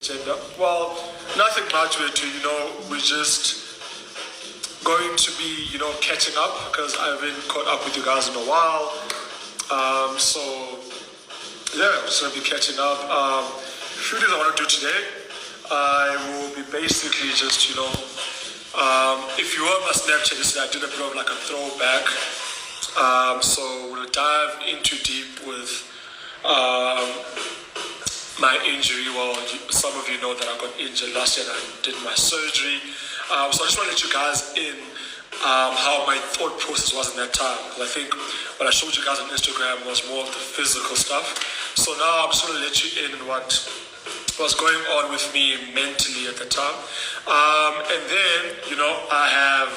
agenda? Well, nothing much with it. We're just going to be, catching up because I haven't caught up with you guys in a while. So yeah, I'm just gonna be catching up. A few things I want to do today. I will be basically just, if you were on my Snapchat, I did a bit of like a throwback. So we'll dive into deep with my injury. Well, some of you know that I got injured last year and I did my surgery. So I just want to let you guys in how my thought process was in that time. Because I think what I showed you guys on Instagram was more of the physical stuff. So now I'm just going to let you in what was going on with me mentally at the time. And then, I have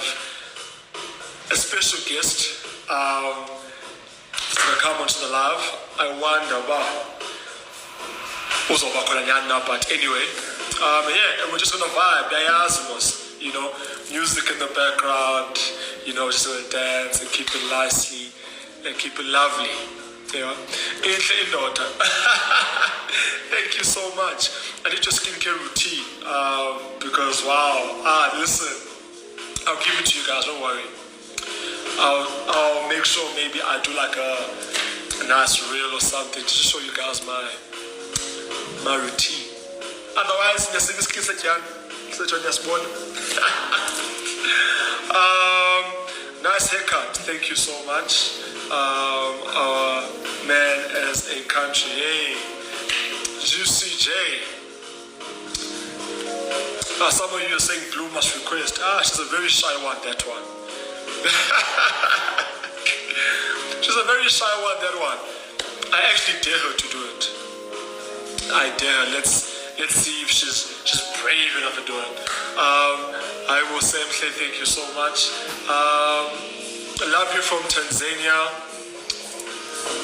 a special guest that's going to come onto the live. I wonder, but anyway, and we're just going to vibe. Music in the background, just going to dance and keep it nicely and keep it lovely. Thank you so much. I did your skincare routine because listen, I'll give it to you guys, don't worry. I'll make sure maybe I do like a nice reel or something to show you guys my routine. Otherwise, nice haircut, thank you so much. Our man as a country, hey, JuicyJ. Some of you are saying Blue must request. She's a very shy one, that one. She's a very shy one, that one. I actually dare her to do it. I dare her. Let's see if she's brave enough to do it. I will say thank you so much. I love you from Tanzania.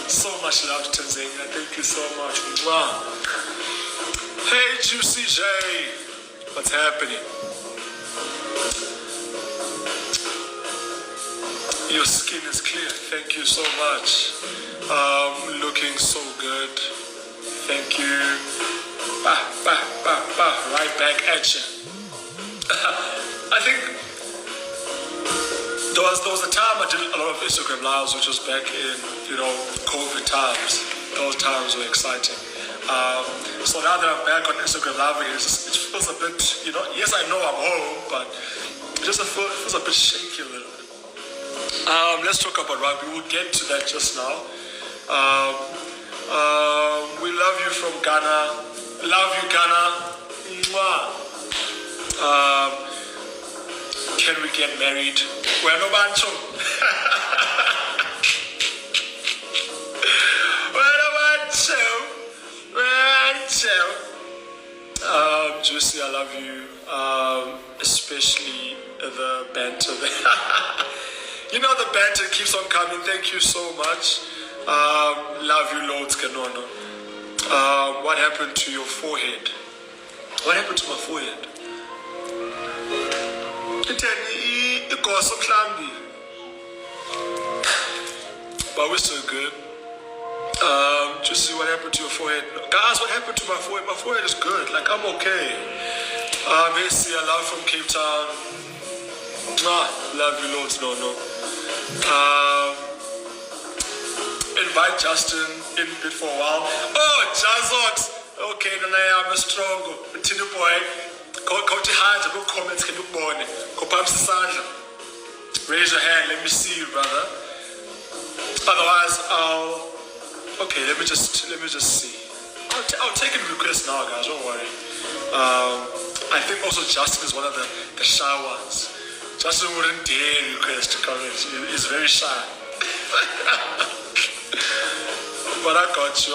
So much love to Tanzania. Thank you so much. Wow. Hey JuicyJ, what's happening? Your skin is clear. Thank you so much. Looking so good. Thank you. Right back at you. I think there was a time I did a lot of Instagram lives, which was back in, COVID times. Those times were exciting. So now that I'm back on Instagram live again, it feels a bit, yes, I know I'm home, but it feels a bit shaky a little bit. Let's talk about rugby. We'll get to that just now. We love you from Ghana. Love you, Ghana. Mwah. Can we get married? We're no bancho. Juicy, I love you. Especially the banter. The banter keeps on coming. Thank you so much. Love you, Lords Kanono. What happened to your forehead? What happened to my forehead? But we're still good. Just see what happened to your forehead. Guys, what happened to my forehead? My forehead is good. Like, I'm okay. Messi, I love from Cape Town. Love you, Lords. No. Invite Justin in a bit for a while. Oh, Jazot. Okay, then I am a strong. Continue, boy. Go to hands, go comments, can you born? Go pump Sandra. Raise your hand, let me see you, brother. Otherwise, let me just see. I'll take a request now, guys, don't worry. I think also Justin is one of the shy ones. Justin wouldn't dare request to comment. He's very shy. But I got you.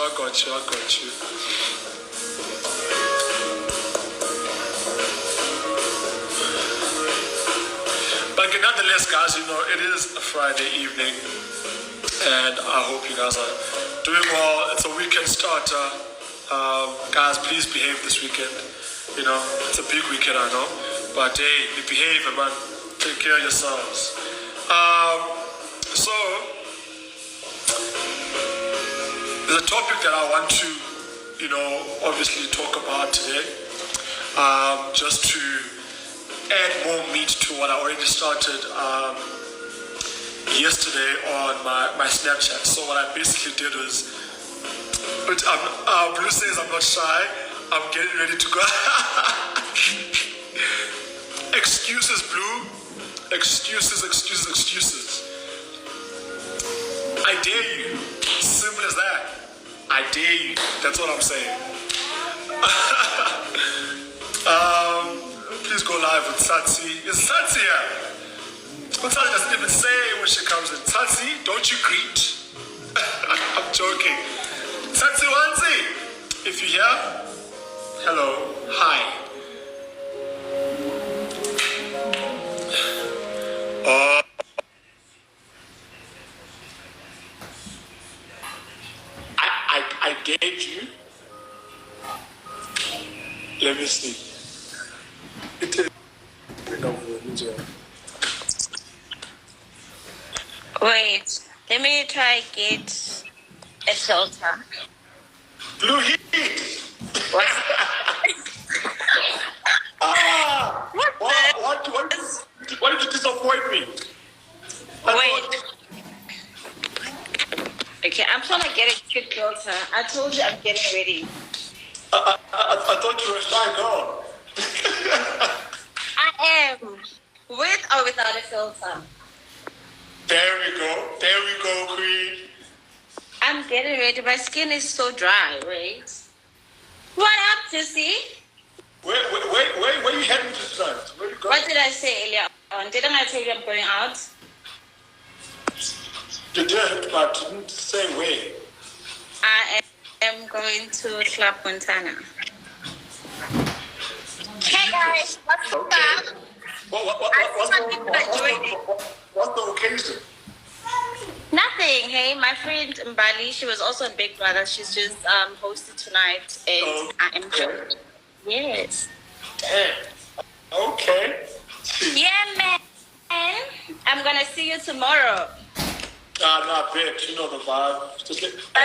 But nonetheless, guys, it is a Friday evening, and I hope you guys are doing well. It's a weekend starter. Guys, please behave this weekend. It's a big weekend, I know. But hey, behave, man. Take care of yourselves. So, there's a topic that I want to, obviously talk about today. just to add more meat to what I already started yesterday on my Snapchat. So what I basically did was, but Blue says I'm not shy. I'm getting ready to go. Excuses, Blue. Excuses. I dare you. Simple as that. I dare you. That's what I'm saying. Please go live with Tsatsi. Is Tsatsi here? Tsatsi doesn't even say when she comes in. Tsatsi, don't you greet? I'm joking. Tsatsi Wanzi, if you're here, hello, hi. I gave you. Let me see. It is. Wait, let me try get a filter. Blue heat. What's Why did you disappoint me? Wait. Okay, I'm trying to get a cute filter. I told you I'm getting ready. I thought you were a shy girl. I am. With or without a filter? There we go, Queen. I'm getting ready. My skin is so dry. Wait. What up, Juicy? Where are you heading to tonight? Where you going? What did I say earlier on? Didn't I tell you I'm going out? You did, but you didn't say where. I am going to Club Montana. Hey guys, what's up? What's the occasion? Nothing. Hey, my friend Mbali, she was also in Big Brother. She's just hosted tonight, and I am joined. Yes. Damn. Okay. Yeah, man. I'm gonna see you tomorrow. Nah, bitch. You know the vibe. Just get. I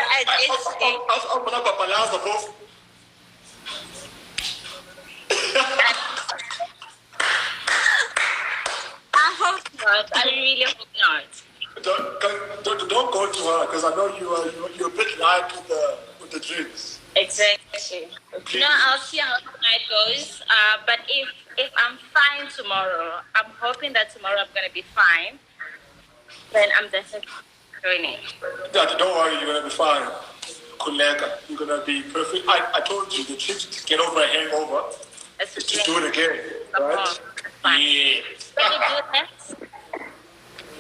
hope not. I really hope not. Don't go to her because I know you're a bit light with the drinks. Exactly. Okay. No, I'll see how tonight goes. But if I'm fine tomorrow, I'm hoping that tomorrow I'm gonna be fine. Then I'm definitely joining. Yeah, don't worry, you're gonna be fine. Kulega, you're gonna be perfect. I told you the trick to get over a hangover is to do it again, right? Yeah. When you do that,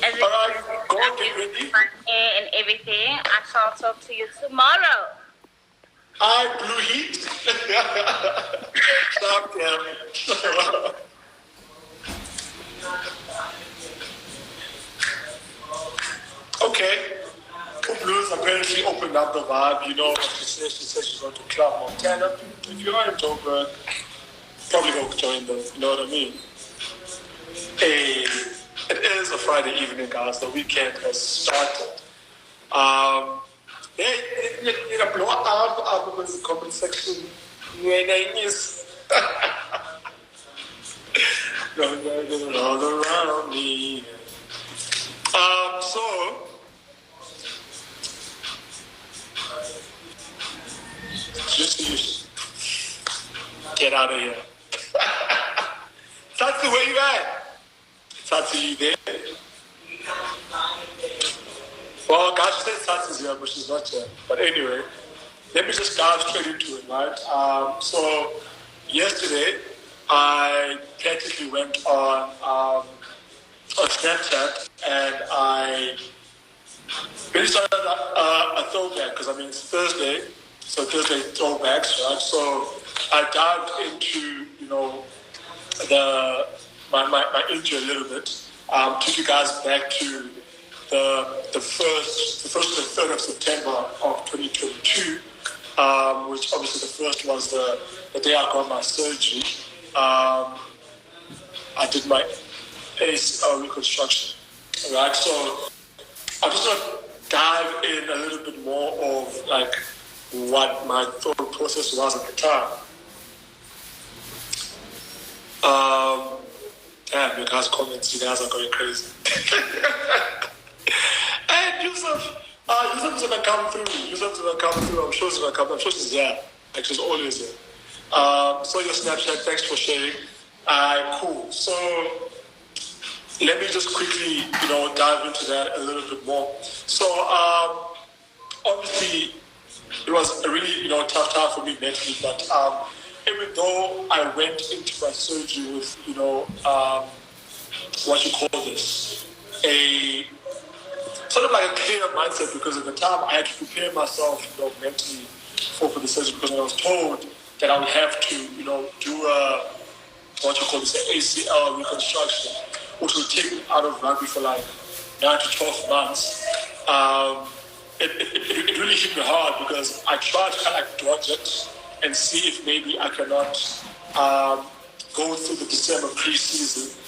all right, go and get ready. My hair and everything. I shall talk to you tomorrow. Hi, Blue Heat. Stop them. Okay. Blue's apparently opened up the vibe. You know what she says? She says she's going to Club Montana. If you're in Joburg, probably go join them. You know what I mean? Hey, it is a Friday evening, guys. The weekend has started. You can blow out in the comment section. Your name is going all around me. So just you get out of here. That's the way you at. That's you there. Well, God, she said Satsi's here, but she's not here. But anyway, let me just dive straight into it, right? So yesterday, I practically went on Snapchat and I really started a throwback because I mean it's Thursday, so Thursday throwbacks, right? So I dived into my intro a little bit. Took you guys back to the first and the 3rd of September of 2022, which obviously the first was the day I got my surgery. I did my ACL reconstruction, right? So I'm just gonna dive in a little bit more of like what my thought process was at the time. Damn, you guys' comments, you guys are going crazy. And Yusuf is gonna come through. Yusuf's gonna come through. I'm sure she's gonna come. I'm sure she's here. Like she's always here. So your Snapchat, thanks for sharing. Cool. So let me just quickly, dive into that a little bit more. So obviously it was a really, tough time for me mentally, but even though I went into my surgery with, what you call this, a sort of like a clear mindset, because at the time I had to prepare myself, mentally for the surgery, because I was told that I would have to, do a, what you call this, an ACL reconstruction, which would take me out of rugby for like 9 to 12 months. It really hit me hard, because I tried to kind of like dodge it and see if maybe I cannot go through the December preseason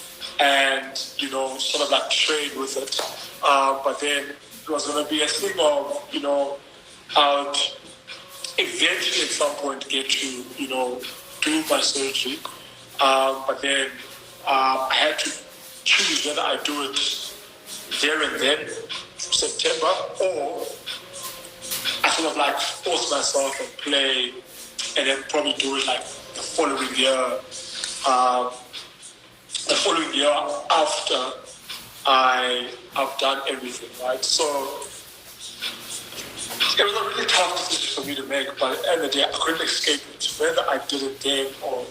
and, sort of like train with it. But then it was going to be a thing of, I would eventually at some point get to, do my surgery. But then I had to choose whether I do it there and then, September, or I sort of like force myself and play, and then probably do it like the following year. The following year after I've done everything, right? So it was a really tough decision for me to make, but at the end of the day, I couldn't escape it. Whether I did it then or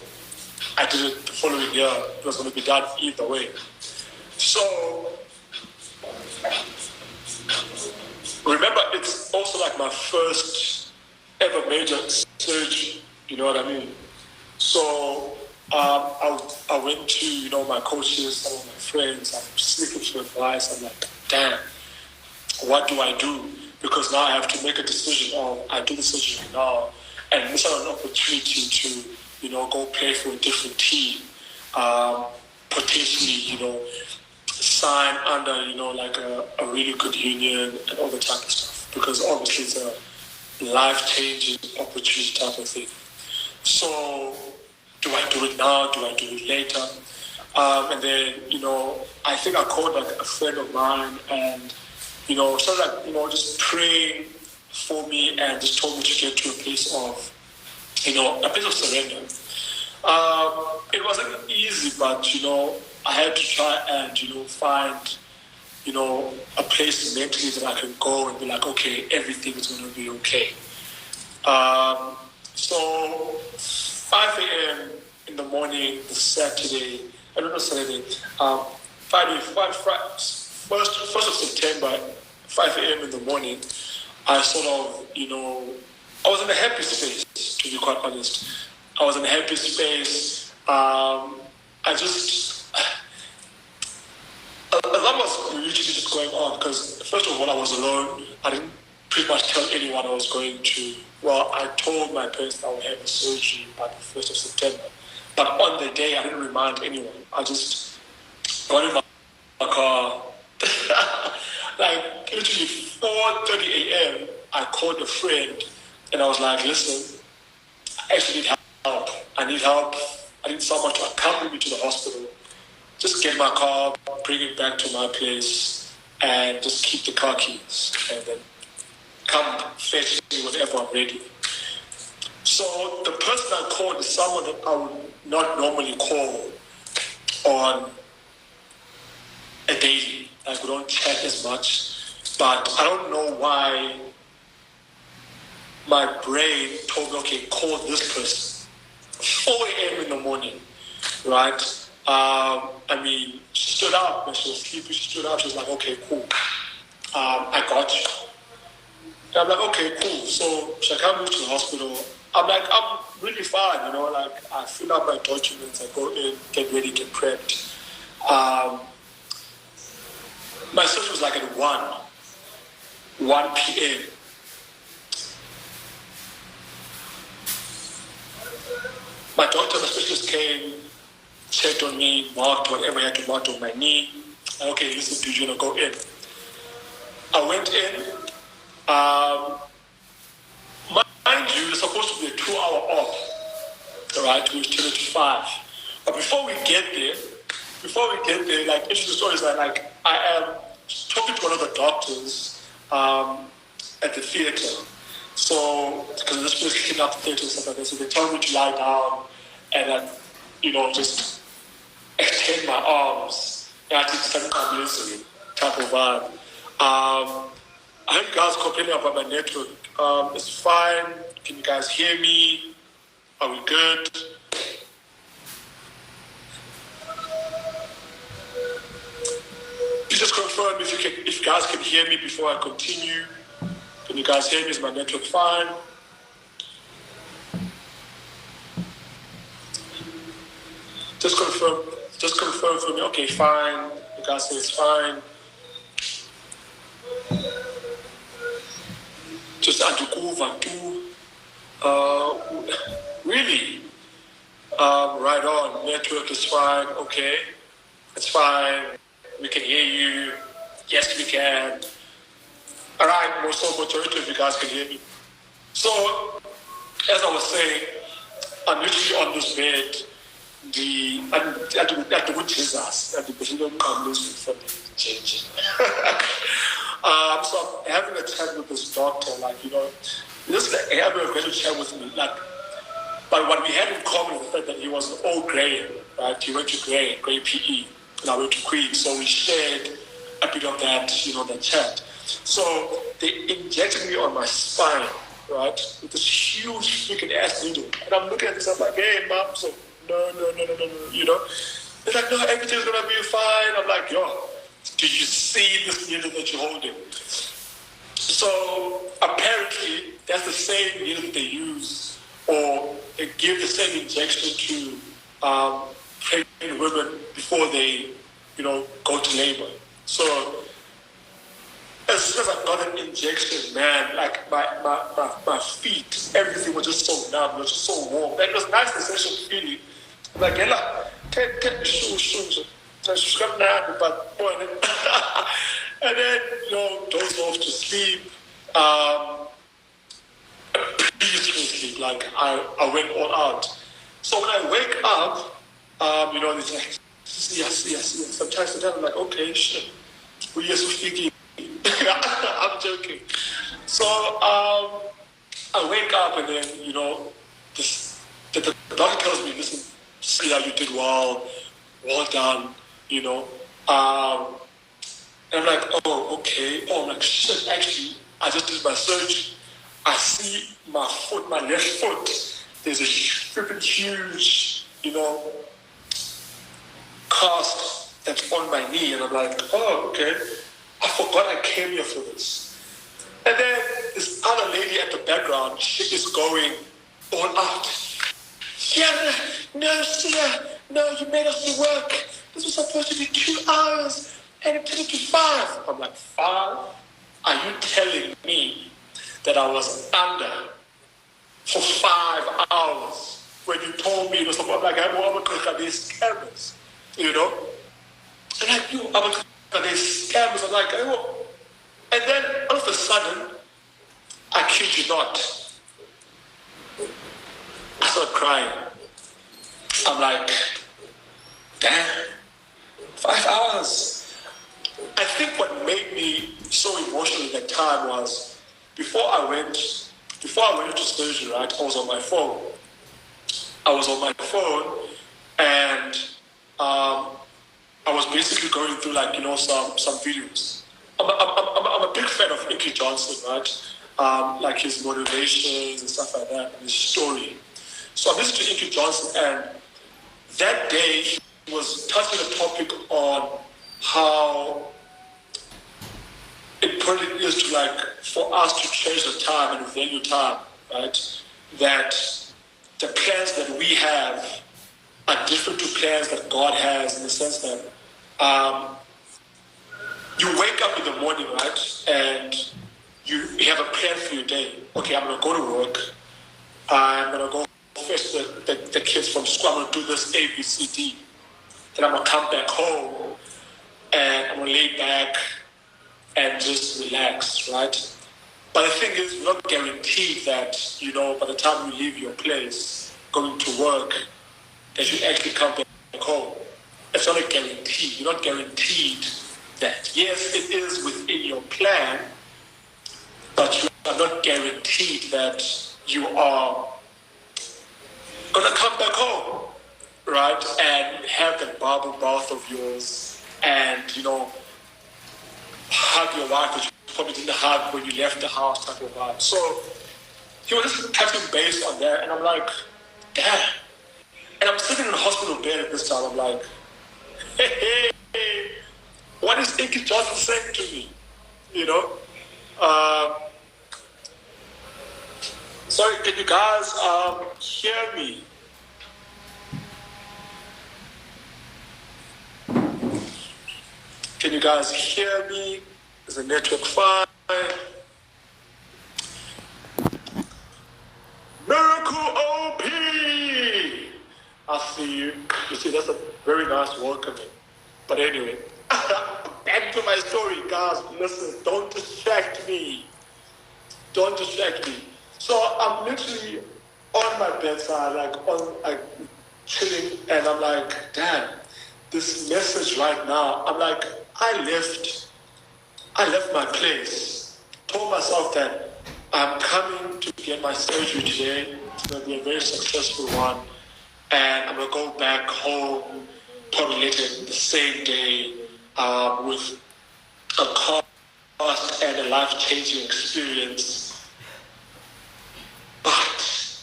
I did it the following year, it was going to be done either way. So remember, it's also like my first ever major surgery, you know what I mean? So I went to, my coaches, some of my friends, I'm seeking for advice. I'm like, damn, what do I do? Because now I have to make a decision of, I do the surgery now and miss out on an opportunity to, go play for a different team, potentially, sign under, like a really good union and all the type of stuff. Because obviously it's a life-changing opportunity type of thing. So do I do it now? Do I do it later? And then, I think I called like a friend of mine and, sort of like, just praying for me and just told me to get to a place of, a place of surrender. It wasn't easy, but, I had to try and, find, a place mentally that I can go and be like, okay, everything is going to be okay. So 5 a.m. in the morning, the Saturday, I don't know, Saturday, Friday, 1st of September, 5 a.m. in the morning, I sort of, I was in a happy space, to be quite honest. I was in a happy space. A lot was literally just going on, because first of all, I was alone. I didn't pretty much tell anyone I was going to. Well, I told my parents that I would have a surgery by the 1st of September. But on the day, I didn't remind anyone. I just got in my car. Like, literally 4:30 a.m., I called a friend, and I was like, listen, I actually need help. I need help. I need someone to accompany me to the hospital. Just get my car, bring it back to my place, and just keep the car keys, and then come fetch me whenever I'm ready. So the person I called is someone that I would not normally call on a daily. Like, we don't chat as much, but I don't know why my brain told me, okay, call this person. 4 a.m. in the morning, right? She stood up when she was sleeping. She stood up. She was like, okay, cool. I got you. And I'm like, okay, cool. So she can't move to the hospital. I'm like, I'm really fine, like I fill out my documents, I go in, get ready, get prepped. My surgery was like at 1 p.m. My doctor, the specialist came, checked on me, marked whatever I had to mark on my knee. Okay, listen, do you want to go in? I went in. Mind you, it's supposed to be a 2-hour op, right, which 10 to 5. But before we get there, like, interesting story is that, like, I am talking to one of the doctors at the theater. So, because this place cleaned up the theater and stuff like that, so they told me to lie down and, like, just extend my arms. And I did some amazing type of vibe. I heard guys complaining about my network. It's fine. Can you guys hear me? Are we good? Please just confirm if you guys can hear me before I continue. Can you guys hear me? Is my network fine? Just confirm for me. Okay, fine. You guys say it's fine. Just Antukuva too. Really? Right on. Network is fine. Okay. It's fine. We can hear you. Yes, we can. All right. Majority of you guys can hear me. So, as I was saying, I'm literally on this bed. At the good Jesus, at the beginning of this for change. So I'm having a chat with this doctor, like, just like having a great chat with me, like, but what we had in common was the fact that he was all grey, right? He went to grey PE, and I went to Queen, so we shared a bit of that, that chat. So they injected me on my spine, right, with this huge freaking ass needle, and I'm looking at this, I'm like, hey, mom, so no, They're like, no, everything's gonna be fine. I'm like, yo, do you see this needle that you're holding? So apparently that's the same needle that they use, or they give the same injection to pregnant women before they, go to labor. So as soon as I got an injection, man, like my feet, everything was just so numb, it was just so warm. And it was nice, the sensation feeling. I'm like, yeah, take the shoes. But and then, dozed off to sleep. Peaceful sleep, like I went all out. So when I wake up, it's like, yes. Sometimes I'm like, okay, shit. We are so freaky. I'm joking. So I wake up and then, the doctor tells me, listen, see how you did well done, and I'm like, oh, okay. Oh, I'm like, shit, actually, I just did my surgery. I see my foot, my left foot, there's a freaking huge, cast that's on my knee. And I'm like, oh, okay. I forgot I came here for this. And then this other lady at the background, she is going all out. Yeah, no, you made us work. This was supposed to be 2 hours, and it turned into 5. I'm like, 5? Are you telling me that I was under for 5 hours when you told me it was about, like, I'm going to these cameras, And like, these scammers, I'm like, and then all of a sudden, I kid you not, I started crying. I'm like, damn, 5 hours. I think what made me so emotional at that time was before I went into surgery, right, I was on my phone. And I was basically going through, like, some videos. I'm a big fan of Inky Johnson, right? Like his motivations and stuff like that, and his story. So I listened to Inky Johnson, and that day he was touching a topic on how important it is to, like, for us to cherish the time and value time, right? That the plans that we have are different to plans that God has, in the sense that you wake up in the morning, right, and you have a plan for your day. Okay, I'm going to go to work. I'm going to go fetch the kids from school. I'm going to do this A, B, C, D. Then I'm going to come back home and I'm going to lay back and just relax, right? But the thing is, we're not guaranteed that, by the time you leave your place, going to work, that you actually come back home. It's not a guarantee. You're not guaranteed that. Yes, it is within your plan, but you are not guaranteed that you are going to come back home, right? And have that bubble bath of yours and, hug your wife, which you probably didn't hug when you left the house, type of vibe. So he was just touching base on that, and I'm like, damn. And I'm sitting in the hospital bed at this time. I'm like, hey, what is Inky Johnson saying to me? Sorry, can you guys hear me? Can you guys hear me? Is the network fine? Miracle OP! I see you. You see, that's a very nice welcoming. But anyway, back to my story, guys. Listen, don't distract me. Don't distract me. So I'm literally on my bedside, chilling, and I'm like, damn, this message right now. I'm like, I left my place. Told myself that I'm coming to get my surgery today. It's going to be a very successful one. And I'm going to go back home probably later the same day with a cost and a life-changing experience. But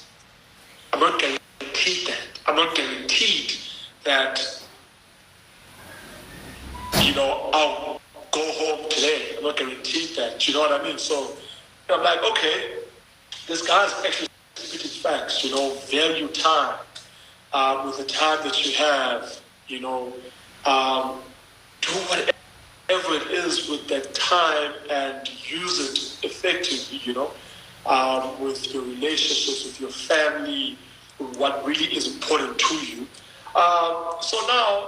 I'm not guaranteed that. I'm not guaranteed that, I'll go home today. I'm not guaranteed that. You know what I mean? So I'm like, okay, this guy's actually speaking facts. Value time. With the time that you have, do whatever it is with that time and use it effectively, with your relationships, with your family, with what really is important to you. So now,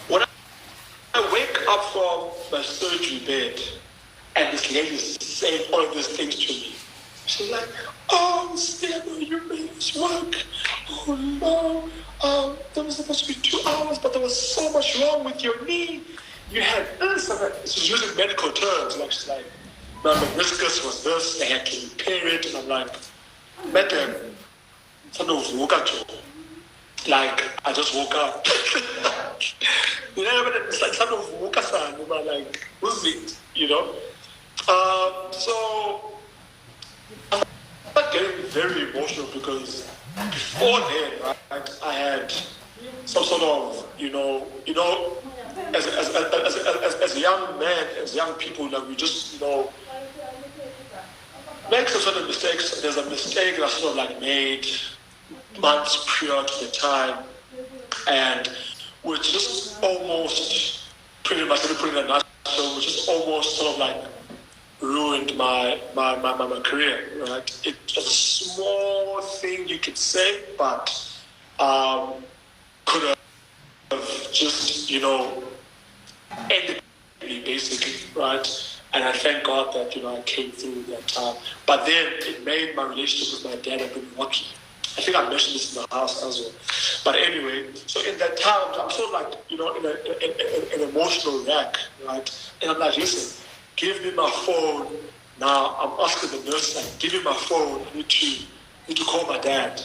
when I wake up from my surgery bed and this lady is saying all of these things to me, she's like, oh, Stella, you made this work. Oh, no. There was supposed to be 2 hours, but there was so much wrong with your knee. You had this. And she's using medical terms. Like, she's like, my meniscus was this. They had to repair it. And I'm like, madam, like, I just woke up. It's like, I'm like, who's it? So I'm getting very emotional because before then, right, I had some sort of, as a young man, as young people, like we just, make some sort of mistakes. There's a mistake that I sort of like made months prior to the time, and we're just almost pretty much, let me put it in a nutshell, we're just almost sort of like ruined my career, right? It was a small thing you could say, but could have just, ended me basically, right? And I thank God that, I came through that time. But then it made my relationship with my dad a bit rocky. I think I mentioned this in the house as well. But anyway, so in that time, I'm sort of like, in an emotional wreck, right? And I'm like, listen, give me my phone. Now I'm asking the nurse, like, give me my phone. I need to call my dad.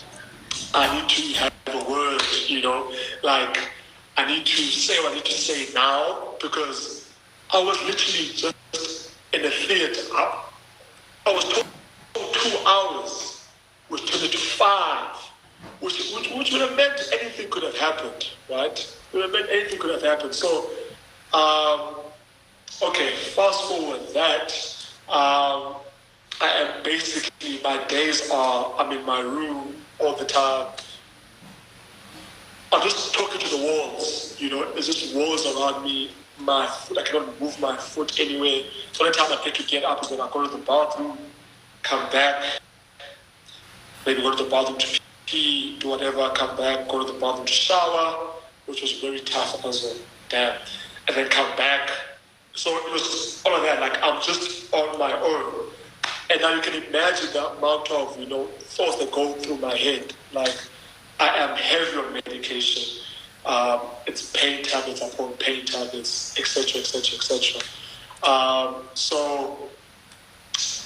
I need to have a word, like I need to say what I need to say now, because I was literally just in the theater. I was told 2 hours, which turned into 5, which would have meant anything could have happened, right? It would have meant anything could have happened. So, okay, fast forward that. I am basically, my days are, I'm in my room all the time. I'm just talking to the walls, there's just walls around me. My foot, I cannot move my foot anywhere. So the only time I get to get up is when I go to the bathroom, come back, maybe go to the bathroom to pee, do whatever, come back, go to the bathroom to shower, which was very tough as well, damn. And then come back. So it was all of that, like I'm just on my own. And now you can imagine the amount of, thoughts that go through my head. Like, I am heavy on medication. It's pain tablets, I'm on pain tablets, etc., etc., etc. So,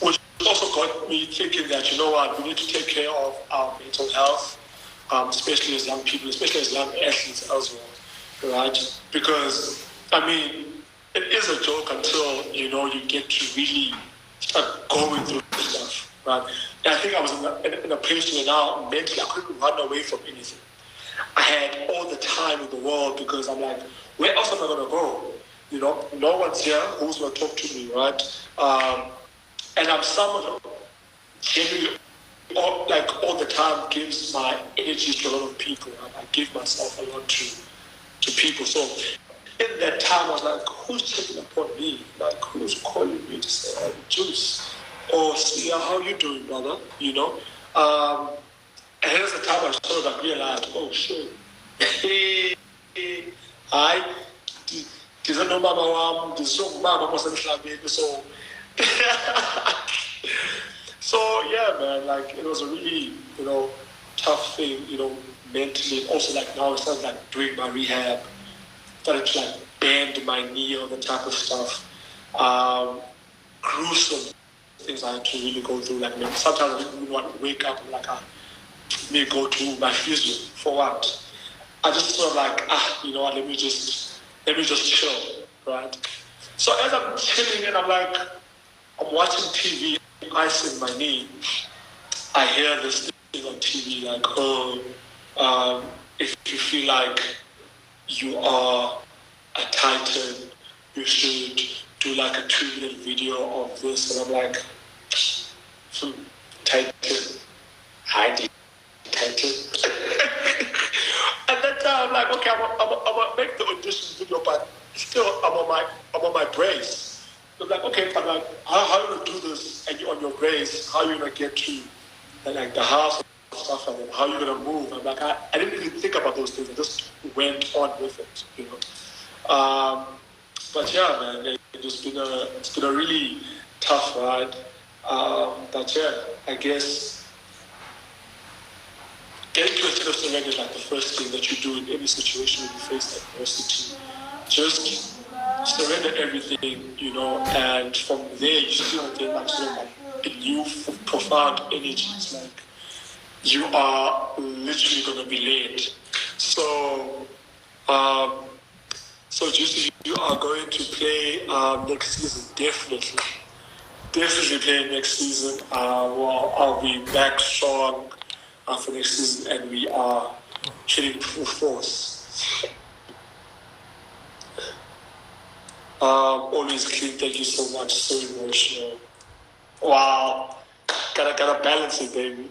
which also got me thinking that, you know what, we need to take care of our mental health, especially as young people, especially as young athletes as well, right? Because, I mean, it is a joke until, you know, you get to really start going through stuff, right? And I think I was in a place where now mentally I couldn't run away from anything. I had all the time in the world because I'm like, where else am I going to go? You know, no one's here who's going to talk to me, right? And I'm someone who generally, all the time gives my energy to a lot of people. I give myself a lot to people. So in that time, I was like, who's checking upon me? Like, who's calling me to say, oh, Juice? Or, Sia, how you doing, brother? You know? And here's the time I sort of realized, oh, shit. I didn't know Mama, this song, Mama wasn't so. So, yeah, man, like, it was a really, you know, tough thing, you know, mentally. Also, like, now I started, like, doing my rehab. Started to, like, bend my knee, all the type of stuff. Gruesome things I had to really go through. Like, sometimes I didn't even want to wake up and, like, me go to my physio for what? I just sort of like, you know what, let me just chill, right? So as I'm chilling and I'm like, I'm watching TV, ice in my knee, I hear this thing on TV like, if you feel like you are a titan, you should do like a 2-minute video of this. And I'm like, titan, I did titan. At that time, I'm like, okay, I'm gonna make the audition video, but still, I'm on my brace. So I'm like, okay, but like, how are you gonna do this? And you're on your brace, how are you gonna get to like the house and stuff like that? How are you gonna move? I'm like, I didn't really think about those things. I just went on with it, you know. But yeah, man, it's been a really tough ride. But yeah, I guess getting to a state of surrender is like the first thing that you do in any situation when you face adversity. Just surrender everything, you know, and from there you still get like sort of like a new profound energy. It's like you are literally gonna be late. So Juicy, you are going to play next season, definitely. Definitely play next season. Well, I'll be back strong for next season, and we are hitting full force. Always clean. Thank you so much. So emotional. Wow, gotta balance it, baby.